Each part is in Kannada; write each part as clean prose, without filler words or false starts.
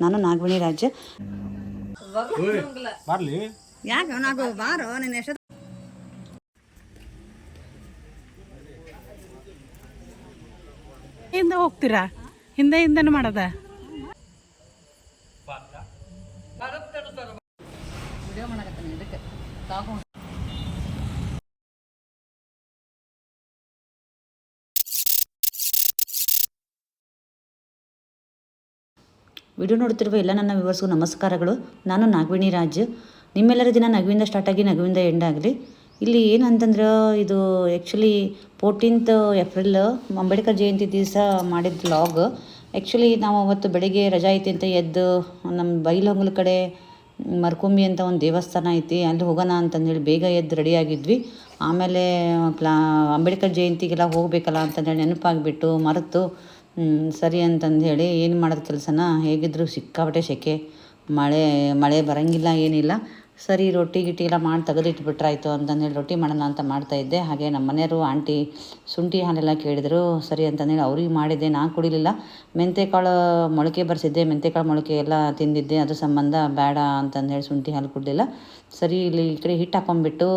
ನಾನು ನಾಗವಣಿ ರಾಜ್ಯ ಬರ್ಲಿ ಯಾಕೆ ನಾವು ಬಾರೋ ನಿನ್ನ ಎಷ್ಟು ಹಿಂದೆ ಹೋಗ್ತೀರಾ ಹಿಂದೆ ಮಾಡದ ವಿಡಿಯೋ ಮಾಡಕತ್ತಾನೆ ಇದಕ್ಕೆ ವಿಡಿಯೋ ನೋಡ್ತಿರುವ ಎಲ್ಲ ನನ್ನ ವ್ಯೂವರ್ಸ್ಗೂ ನಮಸ್ಕಾರಗಳು. ನಾನು ನಾಗವೇಣಿ ರಾಜ್. ನಿಮ್ಮೆಲ್ಲರ ದಿನ ನಗುವಿಂದ ಸ್ಟಾರ್ಟ್ ಆಗಿ ನಗುವಿಂದ ಎಂಡ್ ಆಗಲಿ. ಇಲ್ಲಿ ಏನಂತಂದ್ರೆ ಇದು actually 14th April Ambedkar Jayanti ದಿವಸ ಮಾಡಿದ ವ್ಲಾಗ್. ಆ್ಯಕ್ಚುಲಿ ನಾವು ಅವತ್ತು ಬೆಳಿಗ್ಗೆ ರಜಾ ಐತಿ ಅಂತ ಎದ್ದು ನಮ್ಮ ಬೈಲಹೊಂಗಲ ಕಡೆ ಮರ್ಕೊಂಬಿ ಅಂತ ಒಂದು ದೇವಸ್ಥಾನ ಐತಿ, ಅಲ್ಲಿ ಹೋಗೋಣ ಅಂತಂದೇಳಿ ಬೇಗ ಎದ್ದು ರೆಡಿಯಾಗಿದ್ವಿ. ಆಮೇಲೆ ಅಂಬೇಡ್ಕರ್ ಜಯಂತಿಗೆಲ್ಲ ಹೋಗಬೇಕಲ್ಲ ಅಂತಂದೇಳಿ ನೆನಪಾಗಿಬಿಟ್ಟು ಮರೆತು ಸರಿ ಅಂತಂದು ಹೇಳಿ ಏನು ಮಾಡೋದು ಕೆಲಸನ ಹೇಗಿದ್ದರೂ ಸಿಕ್ಕಾಪಟ್ಟೆ ಸೆಕೆ, ಮಳೆ ಬರೋಂಗಿಲ್ಲ ಏನಿಲ್ಲ. ಸರಿ ರೊಟ್ಟಿ ಗಿಟ್ಟಿ ಎಲ್ಲ ಮಾಡಿ ತೆಗೆದಿಟ್ಬಿಟ್ರಾಯ್ತು ಅಂತಂದೇಳಿ ರೊಟ್ಟಿ ಮಾಡೋಣ ಅಂತ ಮಾಡ್ತಾಯಿದ್ದೆ. ಹಾಗೆ ನಮ್ಮ ಮನೆಯವರು ಆಂಟಿ ಶುಂಠಿ ಹಾಲೆಲ್ಲ ಕೇಳಿದರು. ಸರಿ ಅಂತಂದೇಳಿ ಅವ್ರಿಗೆ ಮಾಡಿದ್ದೆ. ನಾನು ಕುಡಿಲಿಲ್ಲ. ಮೆಂತೆಕಾಳು ಮೊಳಕೆ ಬರ್ಸಿದ್ದೆ, ಮೆಂತೆಕಾಳು ಮೊಳಕೆ ಎಲ್ಲ ತಿಂದಿದ್ದೆ. ಅದು ಸಂಬಂಧ ಬೇಡ ಅಂತಂದೇಳಿ ಶುಂಠಿ ಹಾಲು ಕುಡಿಲಿಲ್ಲ. ಸರಿ ಇಲ್ಲಿ ಈ ಕಡೆ ಹಿಟ್ಟು ಹಾಕ್ಕೊಂಬಿಟ್ಟು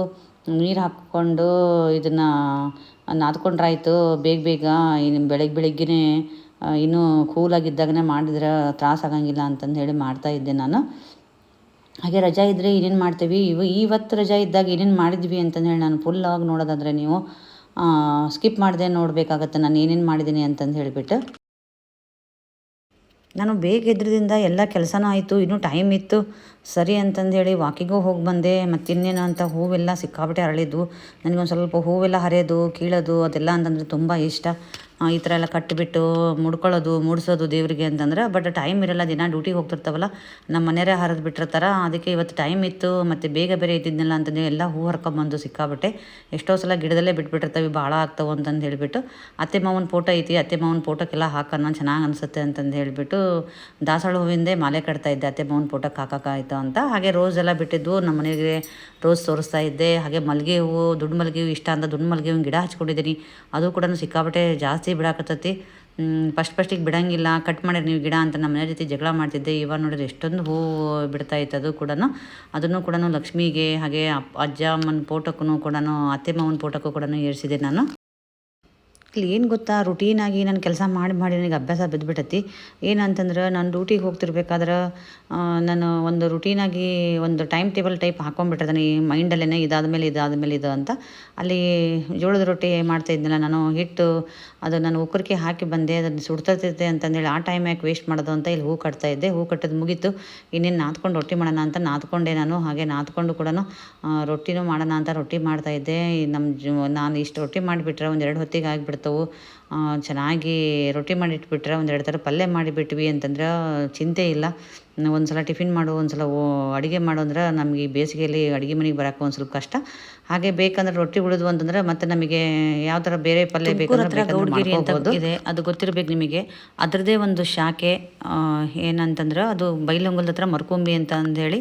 ನೀರು ಹಾಕ್ಕೊಂಡು ಇದನ್ನು ನಾದ್ಕೊಂಡ್ರಾಯ್ತು ಬೇಗ ಇನ್ನು ಬೆಳಗ್ಗೆನೇ ಇನ್ನೂ ಕೂಲಾಗಿದ್ದಾಗನೇ ಮಾಡಿದ್ರೆ ತ್ರಾಸ ಆಗಂಗಿಲ್ಲ ಅಂತಂದು ಹೇಳಿ ಮಾಡ್ತಾಯಿದ್ದೆ ನಾನು. ಹಾಗೆ ರಜಾ ಇದ್ದರೆ ಏನೇನು ಮಾಡ್ತೀವಿ, ಇವತ್ತು ರಜಾ ಇದ್ದಾಗ ಏನೇನು ಮಾಡಿದ್ವಿ ಅಂತಂದು ಹೇಳಿ ನಾನು ಫುಲ್ ಆಗಿ ನೋಡೋದಾದರೆ ನೀವು ಸ್ಕಿಪ್ ಮಾಡದೆ ನೋಡಬೇಕಾಗತ್ತೆ ನಾನು ಏನೇನು ಮಾಡಿದ್ದೀನಿ ಅಂತಂದು ಹೇಳಿಬಿಟ್ಟು. ನಾನು ಬೇಗ ಎದ್ರದಿಂದ ಎಲ್ಲ ಕೆಲಸನೂ ಆಯಿತು, ಇನ್ನೂ ಟೈಮ್ ಇತ್ತು. ಸರಿ ಅಂತಂದೇಳಿ ವಾಕಿಗೂ ಹೋಗಿ ಬಂದೆ. ಮತ್ತು ಇನ್ನೇನು ಅಂತ ಹೂವೆಲ್ಲ ಸಿಕ್ಕಾಬಿಟ್ಟೆ ಅರಳಿದ್ವು. ನನಗೊಂದು ಸ್ವಲ್ಪ ಹೂವೆಲ್ಲ ಹರಿಯೋದು ಕೀಳೋದು ಅದೆಲ್ಲ ಅಂತಂದರೆ ತುಂಬ ಇಷ್ಟ. ಈ ಥರ ಎಲ್ಲ ಕಟ್ಟಿಬಿಟ್ಟು ಮುಡ್ಕೊಳ್ಳೋದು ಮೂಡಿಸೋದು ದೇವರಿಗೆ ಅಂತಂದ್ರೆ. ಬಟ್ ಟೈಮ್ ಇರೋಲ್ಲ, ದಿನ ಡ್ಯೂಟಿಗೆ ಹೋಗ್ತಿರ್ತಾವಲ್ಲ, ನಮ್ಮ ಮನೆಯವರೇ ಹರಿದು ಬಿಟ್ಟಿರ್ತಾರೆ. ಅದಕ್ಕೆ ಇವತ್ತು ಟೈಮ್ ಇತ್ತು ಮತ್ತು ಬೇಗ ಬೇರೆ ಇದ್ದಿದ್ದೆನಲ್ಲ ಅಂತಂದು ಎಲ್ಲ ಹೂ ಹರ್ಕೊಂಬಂದು ಸಿಕ್ಕಾಬಿಟ್ಟೆ. ಎಷ್ಟೋ ಸಲ ಗಿಡದಲ್ಲೇ ಬಿಟ್ಬಿಟ್ಟಿರ್ತವೆ, ಭಾಳ ಆಗ್ತಾವೆ ಅಂತಂದು ಹೇಳಿಬಿಟ್ಟು. ಅತ್ತೆ ಮಾವನ ಫೋಟೋ ಐತಿ, ಅತ್ತೆ ಮಾವನ ಫೋಟೋಕ್ಕೆಲ್ಲ ಹಾಕೋಣ ಚೆನ್ನಾಗಿ ಅನಿಸುತ್ತೆ ಅಂತಂದು ಹೇಳಿಬಿಟ್ಟು ದಾಸವಾಳ ಹೂವಿಂದೇ ಮಾಲೆ ಕಟ್ತಾ ಇದ್ದೆ ಅತ್ತೆ ಮಾವನ ಫೋಟೋಕ್ಕೆ ಹಾಕೋಕ್ಕಾಯ್ತು ಅಂತ. ಹಾಗೆ ರೋಸ್ ಎಲ್ಲ ಬಿಟ್ಟಿದ್ವು, ನಮ್ಮ ಮನೆಗೆ ರೋಸ್ ತೋರಿಸ್ತಾ ಇದ್ದೆ. ಹಾಗೆ ಮಲ್ಲಿಗೆ ಹೂವು, ದುಡ್ಡು ಮಲ್ಲಿಗೆ ಹೂವು ಇಷ್ಟ ಅಂತ ದುಡ್ಡು ಮಲ್ಲಿಗೆ ಹೂವಿನ ಗಿಡ ಹಚ್ಕೊಂಡಿದ್ದೀನಿ. ಅದು ಕೂಡ ಸಿಕ್ಕಾಬಿಟ್ಟೆ ಜಾಸ್ತಿ ಬಿಡಾಕತ್ತೈತಿ. ಫಸ್ಟಿಗೆ ಬಿಡೋಂಗಿಲ್ಲ, ಕಟ್ ಮಾಡಿರಿ ನೀವು ಗಿಡ ಅಂತ ನಮ್ಮ ಮನೆ ಜೊತೆ ಜಗಳ ಮಾಡ್ತಿದ್ದೆ. ಇವಾಗ ನೋಡಿದ್ರೆ ಎಷ್ಟೊಂದು ಹೂವು ಬಿಡ್ತಾ ಇತ್ತು. ಅದನ್ನು ಕೂಡ ಲಕ್ಷ್ಮಿಗೆ ಹಾಗೆ ಅಜ್ಜ ಅಮ್ಮನ ಫೋಟೋಕ್ಕೂ ಕೂಡ ಅತ್ತೆ ಮಾವನ ಫೋಟೋಕ್ಕೂ ಕೂಡ ಏರಿಸಿದೆ ನಾನು. ಇಲ್ಲಿ ಏನು ಗೊತ್ತಾ, ರುಟೀನಾಗಿ ನಾನು ಕೆಲಸ ಮಾಡಿ ನನಗೆ ಅಭ್ಯಾಸ ಬಿದ್ದುಬಿಟ್ಟೈತಿ. ಏನಂತಂದ್ರೆ ನಾನು ಡ್ಯೂಟಿಗೆ ಹೋಗ್ತಿರ್ಬೇಕಾದ್ರೆ ನಾನು ಒಂದು ರುಟೀನಾಗಿ ಒಂದು ಟೈಮ್ ಟೇಬಲ್ ಟೈಪ್ ಹಾಕ್ಕೊಂಡ್ಬಿಟ್ಟಿರ್ತೀನಿ ಮೈಂಡಲ್ಲೇ, ಇದಾದಮೇಲೆ ಇದು ಅಂತ. ಅಲ್ಲಿ ಜೋಳದ ರೊಟ್ಟಿ ಮಾಡ್ತಾಯಿದ್ನಲ್ಲ ನಾನು, ಹಿಟ್ಟು ಅದು ನಾನು ಉಕ್ಕರಿಗೆ ಹಾಕಿ ಬಂದೆ, ಅದನ್ನು ಸುಡ್ತೈತೆ ಅಂತಂದೇಳಿ ಆ ಟೈಮ್ ಯಾಕೆ ವೇಸ್ಟ್ ಮಾಡೋದು ಅಂತ ಇಲ್ಲಿ ಹೂ ಕಟ್ತಾಯಿದ್ದೆ. ಹೂ ಕಟ್ಟೋದು ಮುಗೀತು, ಇನ್ನೇನು ನಾದ್ಕೊಂಡು ರೊಟ್ಟಿ ಮಾಡೋಣ ಅಂತ ನಾದ್ಕೊಂಡೆ ನಾನು. ಹಾಗೆ ನಾದ್ಕೊಂಡು ಕೂಡ ರೊಟ್ಟಿನೂ ಮಾಡೋಣ ಅಂತ ರೊಟ್ಟಿ ಮಾಡ್ತಾಯಿದ್ದೆ. ನಾನು ಇಷ್ಟು ರೊಟ್ಟಿ ಮಾಡಿಬಿಟ್ರೆ ಒಂದು 2 ಹೊತ್ತಿಗೆ ಆಗಿಬಿಡ್ತವೆ. ಚೆನ್ನಾಗಿ ರೊಟ್ಟಿ ಮಾಡಿಟ್ಬಿಟ್ರೆ 1-2 ಥರ ಪಲ್ಯ ಮಾಡಿಬಿಟ್ವಿ ಅಂತಂದ್ರೆ ಚಿಂತೆ ಇಲ್ಲ. ಒಂದು ಸಲ ಟಿಫಿನ್ ಮಾಡು, ಒಂದು ಸಲ ಅಡುಗೆ ಮಾಡು ಅಂದ್ರೆ ನಮಗೆ ಈ ಬೇಸಿಗೆಯಲ್ಲಿ ಅಡುಗೆ ಮನೆಗೆ ಬರೋಕ್ಕೆ ಒಂದು ಸ್ವಲ್ಪ ಕಷ್ಟ. ಹಾಗೆ ಬೇಕಂದ್ರೆ ರೊಟ್ಟಿ ಉಳಿದ್ವು ಅಂತಂದರೆ ಮತ್ತೆ ನಮಗೆ ಯಾವ ಥರ ಬೇರೆ ಪಲ್ಯ ಬೇಕಂದ್ರೆ ಗೌಡ್ಗಿರಿ ಅಂತ ಇದೆ, ಅದು ಗೊತ್ತಿರಬೇಕು ನಿಮಗೆ. ಅದರದ್ದೇ ಒಂದು ಶಾಖೆ ಏನಂತಂದ್ರೆ ಅದು ಬೈಲಹೊಂಗಲದ ಹತ್ರ ಮರ್ಕೊಂಬಿ ಅಂತ ಅಂದೇಳಿ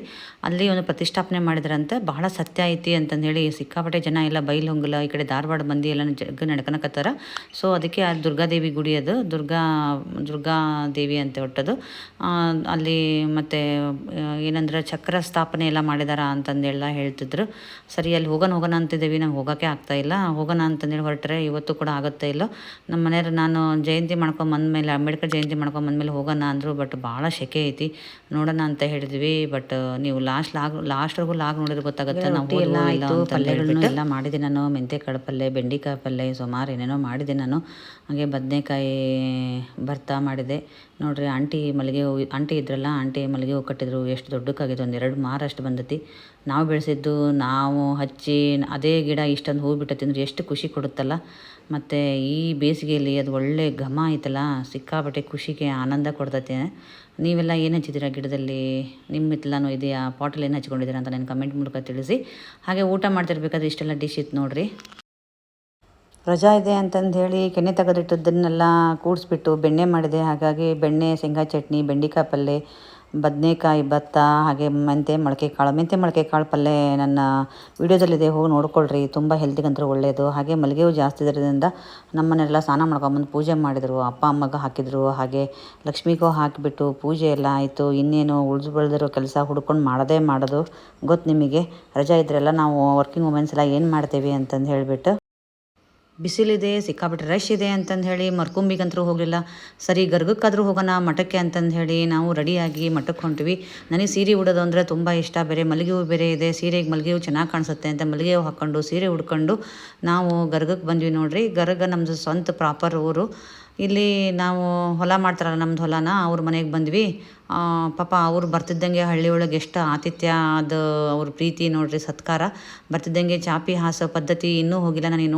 ಅಲ್ಲಿ ಒಂದು ಪ್ರತಿಷ್ಠಾಪನೆ ಮಾಡಿದ್ರಂತೆ. ಬಹಳ ಸತ್ಯ ಐತಿ ಅಂತಂದೇಳಿ ಸಿಕ್ಕಾಪಟ್ಟೆ ಜನ ಎಲ್ಲ ಬೈಲಹೊಂಗಲ ಈ ಕಡೆ ಧಾರವಾಡ ಮಂದಿ ಎಲ್ಲ ಜಗ್ಗ ನಡ್ಕೊಳಕತ್ತಾರ. ಸೊ ಅದಕ್ಕೆ ಆ ದುರ್ಗಾದೇವಿ ಗುಡಿ, ಅದು ದುರ್ಗಾದೇವಿ ಅಂತ ಹೊಟ್ಟದು ಅಲ್ಲಿ. ಮತ್ತು ಏನಂದ್ರೆ ಚಕ್ರ ಸ್ಥಾಪನೆ ಎಲ್ಲ ಮಾಡಿದಾರ ಅಂತಂದೆಲ್ಲ ಹೇಳ್ತಿದ್ರು. ಸರಿ ಅಲ್ಲಿ ಹೋಗೋಣ ಅಂತಿದ್ದೀವಿ, ನಾವು ಹೋಗೋಕ್ಕೆ ಆಗ್ತಾಯಿಲ್ಲ. ಹೋಗೋಣ ಅಂತಂದೇಳಿ ಹೊರಟ್ರೆ ಇವತ್ತು ಕೂಡ ಆಗುತ್ತಾ ಇಲ್ಲ. ನಮ್ಮ ಮನೆಯವ್ರು ನಾನು ಜಯಂತಿ ಮಾಡ್ಕೊಂಬಂದ್ಮೇಲೆ, ಅಂಬೇಡ್ಕರ್ ಜಯಂತಿ ಮಾಡ್ಕೊಂಬಂದ್ಮೇಲೆ ಹೋಗೋಣ ಅಂದರು. ಬಟ್ ಭಾಳ ಸೆಕೆ ಐತಿ, ನೋಡೋಣ ಅಂತ ಹೇಳಿದ್ವಿ. ಬಟ್ ನೀವು ಲಾಸ್ಟ್ವರೆಗೂ ಲಾಗ್ ನೋಡಿದ್ರೆ ಗೊತ್ತಾಗುತ್ತೆ ನಾವು ಎಲ್ಲ ಆಯಿತು. ಪಲ್ಯಗಳನ್ನೂ ಎಲ್ಲ ಮಾಡಿದೆ ನಾನು, ಮೆಂತೆಕಾಳು ಪಲ್ಯ, ಬೆಂಡೆಕಾಯಿ ಪಲ್ಯ, ಸುಮಾರು ಏನೇನೋ ಮಾಡಿದೆ ನಾನು. ಹಾಗೆ ಬದನೆಕಾಯಿ ಭರ್ತಾ ಮಾಡಿದೆ ನೋಡಿರಿ. ಆಂಟಿ ಇದ್ರಲ್ಲ, ಆಂಟಿ ಮಲ್ಲಿಗೆ ಹೂ ಕಟ್ಟಿದ್ರು. ಎಷ್ಟು ದೊಡ್ಡಕ್ಕಾಗಿದೆ, 1-2 ಮಾರು ಅಷ್ಟು ಬಂದೈತಿ. ನಾವು ಬೆಳೆಸಿದ್ದು, ನಾವು ಹಚ್ಚಿ ಅದೇ ಗಿಡ ಇಷ್ಟೊಂದು ಹೂ ಬಿಟ್ಟೈತಿ ಅಂದ್ರೆ ಎಷ್ಟು ಖುಷಿ ಕೊಡುತ್ತಲ್ಲ. ಮತ್ತು ಈ ಬೇಸಿಗೆಯಲ್ಲಿ ಅದು ಒಳ್ಳೆ ಘಮ ಐತಲ್ಲ, ಸಿಕ್ಕಾಪಟ್ಟೆ ಖುಷಿಗೆ ಆನಂದ ಕೊಡ್ತೈತೆ. ನೀವೆಲ್ಲ ಏನು ಹಚ್ಚಿದ್ದೀರಾ ಗಿಡದಲ್ಲಿ? ನಿಮ್ಮ ಹಿತ್ತಲನೂ ಇದೆಯಾ? ಪಾಟಲ್ಲಿ ಏನು ಹಚ್ಕೊಂಡಿದ್ದೀರಾ ಅಂತ ನಾನು ಕಮೆಂಟ್ ಮೂಲಕ ತಿಳಿಸಿ. ಹಾಗೆ ಊಟ ಮಾಡ್ತಿರ್ಬೇಕಾದ್ರೆ ಇಷ್ಟೆಲ್ಲ ಡಿಶ್ ಇತ್ತು ನೋಡಿರಿ. ರಜಾ ಇದೆ ಅಂತಂದು ಹೇಳಿ ಕೆನೆ ತೆಗೆದಿಟ್ಟದ್ದನ್ನೆಲ್ಲ ಕೂಡಿಸ್ಬಿಟ್ಟು ಬೆಣ್ಣೆ ಮಾಡಿದೆ. ಹಾಗಾಗಿ ಬೆಣ್ಣೆ, ಶೇಂಗಾ ಚಟ್ನಿ, ಬೆಂಡೆಕಾಯಿ ಪಲ್ಯ, ಬದನೇಕಾಯಿ ಭತ್ತ ಹಾಗೆ ಮೆಂತ್ಯ ಮೊಳಕೆ ಕಾಳು ಪಲ್ಯ ನನ್ನ ವೀಡಿಯೋದಲ್ಲಿದೆ, ಹೋಗಿ ನೋಡ್ಕೊಳ್ರಿ. ತುಂಬ ಹೆಲ್ತಿಗಂತೂ ಒಳ್ಳೆಯದು. ಹಾಗೆ ಮಲ್ಲಿಗೆ ಹೂವು ಜಾಸ್ತಿ ಇರೋದ್ರಿಂದ ನಮ್ಮನೆಲ್ಲ ಸ್ನಾನ ಮಾಡ್ಕೊಂಬಂದು ಪೂಜೆ ಮಾಡಿದರು. ಅಪ್ಪ ಅಮ್ಮಗೆ ಹಾಕಿದರು. ಹಾಗೆ ಲಕ್ಷ್ಮಿಗೂ ಹಾಕಿಬಿಟ್ಟು ಪೂಜೆ ಎಲ್ಲ ಆಯಿತು. ಇನ್ನೇನು ಉಳಿದು ಬೆಳೆದಿರೋ ಕೆಲಸ ಹುಡ್ಕೊಂಡು ಮಾಡೋದು ಗೊತ್ತು ನಿಮಗೆ. ರಜಾ ಇದ್ರೆಲ್ಲ ನಾವು ವರ್ಕಿಂಗ್ ವುಮೆನ್ಸ್ ಎಲ್ಲ ಏನು ಮಾಡ್ತೇವೆ ಅಂತಂದು ಹೇಳಿಬಿಟ್ಟು. ಬಿಸಿಲಿದೆ, ಸಿಕ್ಕಾಬಿಟ್ಟೆ ರಶ್ ಇದೆ ಅಂತಂದು ಹೇಳಿ ಮರ್ಕುಂಬಿಗಂತರೂ ಹೋಗಲಿಲ್ಲ. ಸರಿ ಗರ್ಗಕ್ಕಾದರೂ ಹೋಗೋಣ ಮಠಕ್ಕೆ ಅಂತಂದು ಹೇಳಿ ನಾವು ರೆಡಿಯಾಗಿ ಮಠಕ್ಕೆ ಹೊಂಟ್ವಿ. ನನಗೆ ಸೀರೆ ಉಡೋದು ಅಂದರೆ ತುಂಬ ಇಷ್ಟ. ಬೇರೆ ಮಲ್ಲಿಗೆ ಹೂವು ಬೇರೆ ಇದೆ, ಸೀರೆಗೆ ಮಲ್ಲಿಗೆ ಹೂವು ಚೆನ್ನಾಗಿ ಕಾಣಿಸುತ್ತೆ ಅಂತ ಮಲ್ಲಿಗೆ ಹೂವು ಹಾಕ್ಕೊಂಡು ಸೀರೆ ಉಡ್ಕೊಂಡು ನಾವು ಗರ್ಗಕ್ಕೆ ಬಂದ್ವಿ ನೋಡ್ರಿ. ಗರ್ಗ ನಮ್ಮದು ಸ್ವಂತ ಪ್ರಾಪರ್ ಊರು. ಇಲ್ಲಿ ನಾವು ಹೊಲ ಮಾಡ್ತಾರಲ್ಲ, ನಮ್ಮದು ಹೊಲನ ಅವ್ರ ಮನೆಗೆ ಬಂದ್ವಿ. ಪಾಪ ಅವ್ರು ಬರ್ತಿದ್ದಂಗೆ ಹಳ್ಳಿ ಒಳಗೆ ಎಷ್ಟು ಆತಿಥ್ಯ, ಅದು ಅವ್ರ ಪ್ರೀತಿ ನೋಡ್ರಿ, ಸತ್ಕಾರ. ಬರ್ತಿದ್ದಂಗೆ ಚಾಪಿ ಹಾಸೋ ಪದ್ಧತಿ ಇನ್ನೂ ಹೋಗಿಲ್ಲ. ನನಗೆ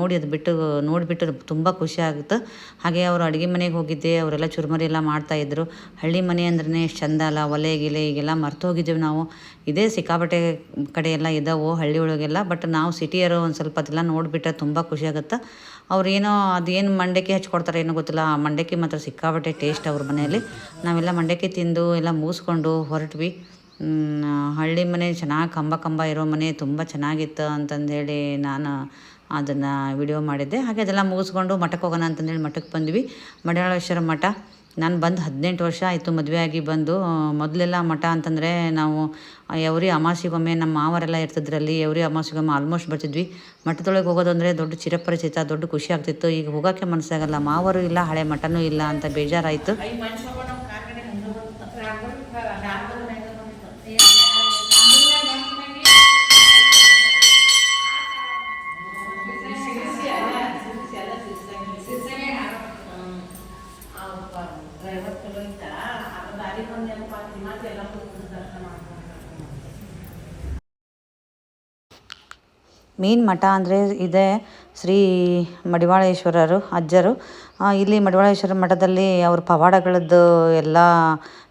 ನೋಡಿಬಿಟ್ಟು ತುಂಬ ಖುಷಿ ಆಗುತ್ತೆ. ಹಾಗೆ ಅವರು ಅಡುಗೆ ಮನೆಗೆ ಹೋಗಿದ್ದೆ, ಅವರೆಲ್ಲ ಚುರುಮುರಿ ಎಲ್ಲ ಮಾಡ್ತಾಯಿದ್ರು. ಹಳ್ಳಿ ಮನೆ ಅಂದ್ರೆ ಎಷ್ಟು ಚಂದ ಅಲ್ಲ, ಒಲೆ ಗಿಲೆ ಈಗೆಲ್ಲ ಮರ್ತು ಹೋಗಿದ್ದೀವಿ ನಾವು. ಇದೇ ಸಿಕ್ಕಾಪಟ್ಟೆ ಕಡೆ ಎಲ್ಲ ಇದ್ದಾವೆ ಹಳ್ಳಿ ಒಳಗೆಲ್ಲ. ಬಟ್ ನಾವು ಸಿಟಿಯರು ಒಂದು ಸ್ವಲ್ಪ ಅದೆಲ್ಲ ನೋಡಿಬಿಟ್ರೆ ತುಂಬ ಖುಷಿ ಆಗುತ್ತೆ. ಅವ್ರೇನೋ ಅದೇನು ಮಂಡಕ್ಕಿ ಹಚ್ಕೊಡ್ತಾರೆ ಏನೋ ಗೊತ್ತಿಲ್ಲ, ಆ ಮಂಡಕ್ಕಿ ಮಾತ್ರ ಸಿಕ್ಕಾಪಟ್ಟೆ ಟೇಸ್ಟ್ ಅವ್ರ ಮನೆಯಲ್ಲಿ. ನಾವೆಲ್ಲ ಮಂಡಕ್ಕಿ ತಿಂದು ಎಲ್ಲ ಮುಗಿಸ್ಕೊಂಡು ಹೊರಟ್ವಿ. ಹಳ್ಳಿ ಮನೆ ಚೆನ್ನಾಗಿ ಕಂಬ ಇರೋ ಮನೆ ತುಂಬ ಚೆನ್ನಾಗಿತ್ತು ಅಂತಂದೇಳಿ ನಾನು ಅದನ್ನು ವಿಡಿಯೋ ಮಾಡಿದ್ದೆ. ಹಾಗೆ ಅದೆಲ್ಲ ಮುಗಿಸ್ಕೊಂಡು ಮಠಕ್ಕೆ ಹೋಗೋಣ ಅಂತಂದೇಳಿ ಮಠಕ್ಕೆ ಬಂದ್ವಿ. ಮಡಿವಾಳೇಶ್ವರ ಮಠ. ನಾನು ಬಂದು 18 ವರ್ಷ ಆಯಿತು ಮದುವೆ ಆಗಿ ಬಂದು. ಮೊದಲೆಲ್ಲ ಮಠ ಅಂತಂದರೆ ನಾವು ಎವ್ರಿ ಅಮಾವಾಸ್ಯೆಗೊಮ್ಮೆ ನಮ್ಮ ಮಾವರೆಲ್ಲ ಇರ್ತಿದ್ರಲ್ಲಿ, ಎವ್ರಿ ಅಮಾವಾಸ್ಯೆಗೊಮ್ಮೆ ಆಲ್ಮೋಸ್ಟ್ ಬರ್ತಿದ್ವಿ. ಮಠದೊಳಗೆ ಹೋಗೋದು ಅಂದರೆ ದೊಡ್ಡ ಚಿರಪರಿಚಿತ, ದೊಡ್ಡ ಖುಷಿ ಆಗ್ತಿತ್ತು. ಈಗ ಹೋಗೋಕ್ಕೆ ಮನಸ್ಸಾಗಲ್ಲ, ಮಾವರು ಇಲ್ಲ, ಹಳೆ ಮಠನೂ ಇಲ್ಲ ಅಂತ ಬೇಜಾರಾಯಿತು. ಮೇನ್ ಮಠ ಅಂದರೆ ಇದೆ ಶ್ರೀ ಮಡಿವಾಳೇಶ್ವರರು ಅಜ್ಜರು. ಇಲ್ಲಿ ಮಡಿವಾಳೇಶ್ವರ ಮಠದಲ್ಲಿ ಅವ್ರ ಪವಾಡಗಳದ್ದು ಎಲ್ಲ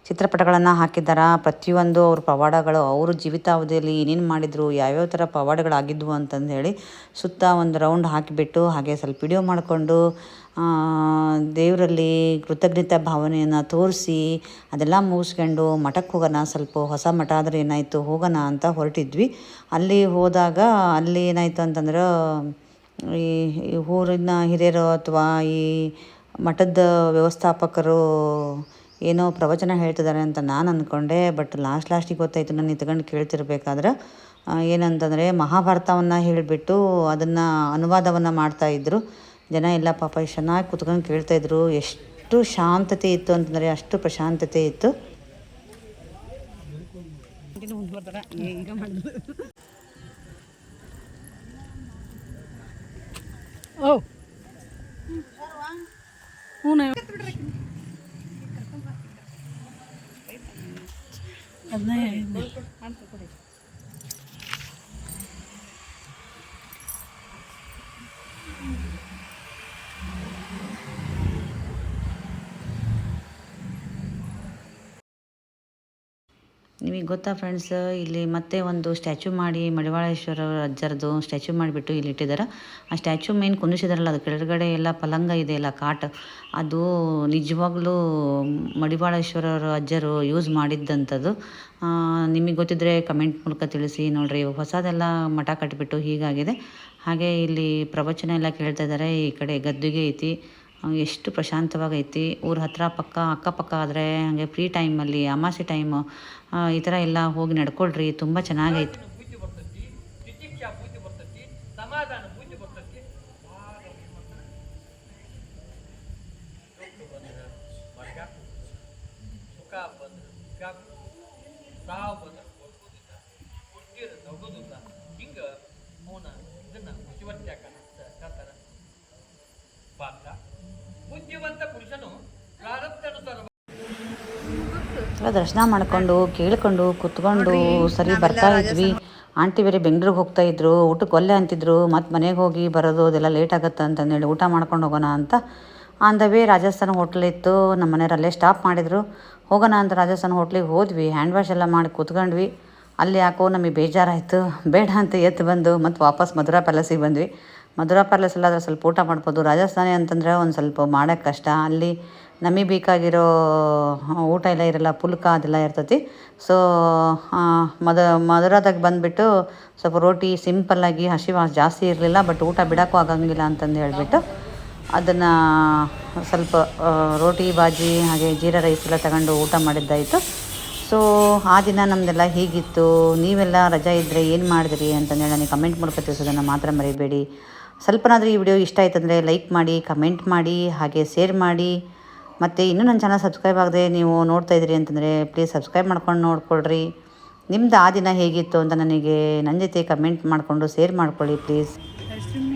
ಚಿತ್ರಪಟಗಳನ್ನು ಹಾಕಿದ್ದಾರೆ. ಪ್ರತಿಯೊಂದು ಅವ್ರ ಪವಾಡಗಳು, ಅವರು ಜೀವಿತಾವಧಿಯಲ್ಲಿ ಏನೇನು ಮಾಡಿದರು, ಯಾವ್ಯಾವ ಥರ ಪವಾಡಗಳಾಗಿದ್ವು ಅಂತಂದು ಹೇಳಿ ಸುತ್ತ ಒಂದು ರೌಂಡ್ ಹಾಕಿಬಿಟ್ಟು ಹಾಗೆ ಸ್ವಲ್ಪ ವಿಡಿಯೋ ಮಾಡಿಕೊಂಡು ದೇವರಲ್ಲಿ ಕೃತಜ್ಞತಾ ಭಾವನೆಯನ್ನು ತೋರಿಸಿ ಅದೆಲ್ಲ ಮುಗಿಸ್ಕೊಂಡು ಮಠಕ್ಕೆ ಹೋಗೋಣ, ಸ್ವಲ್ಪ ಹೊಸ ಮಠ ಆದರೆ ಏನಾಯಿತು ಹೋಗೋಣ ಅಂತ ಹೊರಟಿದ್ವಿ. ಅಲ್ಲಿ ಹೋದಾಗ ಅಲ್ಲಿ ಏನಾಯಿತು ಅಂತಂದ್ರೆ ಈ ಊರಿನ ಹಿರಿಯರು ಅಥವಾ ಈ ಮಠದ ವ್ಯವಸ್ಥಾಪಕರು ಏನೋ ಪ್ರವಚನ ಹೇಳ್ತಿದ್ದಾರೆ ಅಂತ ನಾನು ಅಂದ್ಕೊಂಡೆ. ಬಟ್ ಲಾಸ್ಟಿಗೆ ಗೊತ್ತಾಯಿತು ನಾನು ನಿಂತ್ಕೊಂಡು ಕೇಳ್ತಿರ್ಬೇಕಾದ್ರೆ ಏನಂತಂದರೆ ಮಹಾಭಾರತವನ್ನು ಹೇಳಿಬಿಟ್ಟು ಅದನ್ನು ಅನುವಾದವನ್ನು ಮಾಡ್ತಾಯಿದ್ರು. ಜನ ಎಲ್ಲ ಪಾಪ ಎಷ್ಟು ಚೆನ್ನಾಗಿ ಕೂತ್ಕೊಂಡು ಕೇಳ್ತಾಯಿದ್ರು. ಎಷ್ಟು ಶಾಂತತೆ ಇತ್ತು ಅಂತಂದರೆ ಅಷ್ಟು ಪ್ರಶಾಂತತೆ ಇತ್ತು. ಓ ನಿಮಗೆ ಗೊತ್ತಾ ಫ್ರೆಂಡ್ಸ್, ಇಲ್ಲಿ ಮತ್ತೆ ಒಂದು ಸ್ಟ್ಯಾಚ್ಯೂ ಮಾಡಿ ಮಡಿವಾಳೇಶ್ವರ ಅಜ್ಜರದು ಸ್ಟ್ಯಾಚ್ಯೂ ಮಾಡಿಬಿಟ್ಟು ಇಲ್ಲಿ ಇಟ್ಟಿದ್ದಾರೆ. ಆ ಸ್ಟ್ಯಾಚ್ಯೂ ಮೇನ್ ಕುಂದಿಸಿದಾರಲ್ಲ, ಅದು ಕೆಳಗಡೆ ಎಲ್ಲ ಪಲಂಗ ಇದೆಯಲ್ಲ, ಕಾಟ್, ಅದು ನಿಜವಾಗ್ಲೂ ಮಡಿವಾಳೇಶ್ವರರ ಅಜ್ಜರು ಯೂಸ್ ಮಾಡಿದ್ದಂಥದ್ದು. ನಿಮಗೆ ಗೊತ್ತಿದ್ದರೆ ಕಮೆಂಟ್ ಮೂಲಕ ತಿಳಿಸಿ. ನೋಡಿರಿ, ಹೊಸದೆಲ್ಲ ಮಠ ಕಟ್ಟಿಬಿಟ್ಟು ಹೀಗಾಗಿದೆ. ಹಾಗೆ ಇಲ್ಲಿ ಪ್ರವಚನ ಎಲ್ಲ ಕೇಳ್ತಾ ಇದ್ದಾರೆ. ಈ ಕಡೆ ಗದ್ದುಗೆ ಐತಿ, ಎಷ್ಟು ಪ್ರಶಾಂತವಾಗೈತಿ. ಊರ ಅಕ್ಕಪಕ್ಕ ಆದರೆ ಹಾಗೆ ಫ್ರೀ ಟೈಮಲ್ಲಿ ಅಮಾವಾಸ್ಯೆ ಟೈಮು ಈ ಥರ ಎಲ್ಲ ಹೋಗಿ ನಡ್ಕೊಳ್ರಿ, ತುಂಬ ಚೆನ್ನಾಗೈತಿ. ದರ್ಶನ ಮಾಡ್ಕೊಂಡು ಕೇಳ್ಕೊಂಡು ಕುತ್ಕೊಂಡು ಸರಿ ಬರ್ತಾ ಇದ್ವಿ. ಆಂಟಿ ಬೇರೆ ಬೆಂಗ್ಳೂರಿಗೆ ಹೋಗ್ತಾಯಿದ್ರು, ಊಟಕ್ಕೆ ಒಲ್ಲೆ ಅಂತಿದ್ರು. ಮತ್ತು ಮನೆಗೆ ಹೋಗಿ ಬರೋದು ಅದೆಲ್ಲ ಲೇಟ್ ಆಗುತ್ತೆ ಅಂತಂದೇಳಿ ಊಟ ಮಾಡ್ಕೊಂಡು ಹೋಗೋಣ ಅಂತ on the way Rajasthan hotel ಇತ್ತು. ನಮ್ಮ ಮನೆಯವರಲ್ಲೇ ಸ್ಟಾಪ್ ಮಾಡಿದರು. ಹೋಗೋಣ ಅಂತ ರಾಜಸ್ಥಾನ ಹೋಟ್ಲಿಗೆ ಹೋದ್ವಿ. ಹ್ಯಾಂಡ್ ವಾಶ್ ಎಲ್ಲ ಮಾಡಿ ಕೂತ್ಕೊಂಡ್ವಿ. ಅಲ್ಲಿ ಯಾಕೋ ನಮಗೆ ಬೇಜಾರಾಯಿತು, ಬೇಡ ಅಂತ ಎದ್ದು ಬಂದು ಮತ್ತು ವಾಪಸ್ ಮಧುರಾ ಪ್ಯಾಲೇಸಿಗೆ ಬಂದ್ವಿ. ಮಧುರಾ ಪ್ಯಾಲೇಸ್ ಎಲ್ಲ ಆದರೆ ಸ್ವಲ್ಪ ಊಟ ಮಾಡ್ಬೋದು. ರಾಜಸ್ಥಾನಿ ಅಂತಂದರೆ ಒಂದು ಸ್ವಲ್ಪ ಮಾಡೋಕ್ಕೆ ಕಷ್ಟ. ಅಲ್ಲಿ ನಮಗೆ ಬೇಕಾಗಿರೋ ಊಟ ಎಲ್ಲ ಇರಲ್ಲ, ಪುಲ್ಕ ಅದೆಲ್ಲ ಇರ್ತೈತಿ. ಸೊ ಮಧುರಾದಾಗ ಬಂದುಬಿಟ್ಟು ಸ್ವಲ್ಪ ರೋಟಿ ಸಿಂಪಲ್ಲಾಗಿ ಹಸಿವಾಸ ಜಾಸ್ತಿ ಇರಲಿಲ್ಲ, ಬಟ್ ಊಟ ಬಿಡೋಕ್ಕೂ ಆಗಂಗಿಲ್ಲ ಅಂತಂದು ಹೇಳಿಬಿಟ್ಟು ಅದನ್ನು ಸ್ವಲ್ಪ ರೋಟಿ ಬಾಜಿ ಹಾಗೆ ಜೀರಾ ರೈಸ್ ಎಲ್ಲ ತಗೊಂಡು ಊಟ ಮಾಡಿದ್ದಾಯಿತು. ಸೊ ಆ ದಿನ ನಮ್ಮದೆಲ್ಲ ಹೀಗಿತ್ತು. ನೀವೆಲ್ಲ ರಜಾ ಇದ್ದರೆ ಏನು ಮಾಡಿದ್ರಿ ಅಂತಂದೇಳಿ ನನಗೆ ಕಮೆಂಟ್ ಮೂಲಕ ತಿಳಿಸೋದನ್ನು ಮಾತ್ರ ಮರಿಬೇಡಿ. ಸ್ವಲ್ಪನಾದರೂ ಈ ವಿಡಿಯೋ ಇಷ್ಟ ಆಯ್ತಂದರೆ ಲೈಕ್ ಮಾಡಿ, ಕಮೆಂಟ್ ಮಾಡಿ, ಹಾಗೆ ಶೇರ್ ಮಾಡಿ. ಮತ್ತು ಇನ್ನೂ ನನ್ನ ಚಾನಲ್ ಸಬ್ಸ್ಕ್ರೈಬ್ ಆಗದೆ ನೀವು ನೋಡ್ತಾಯಿದ್ರಿ ಅಂತಂದರೆ ಪ್ಲೀಸ್ ಸಬ್ಸ್ಕ್ರೈಬ್ ಮಾಡ್ಕೊಂಡು ನೋಡ್ಕೊಳ್ರಿ. ನಿಮ್ದು ಆ ದಿನ ಹೇಗಿತ್ತು ಅಂತ ನನಗೆ ನನ್ನ ಜೊತೆ ಕಮೆಂಟ್ ಮಾಡಿಕೊಂಡು ಶೇರ್ ಮಾಡ್ಕೊಳ್ಳಿ ಪ್ಲೀಸ್. Ice cream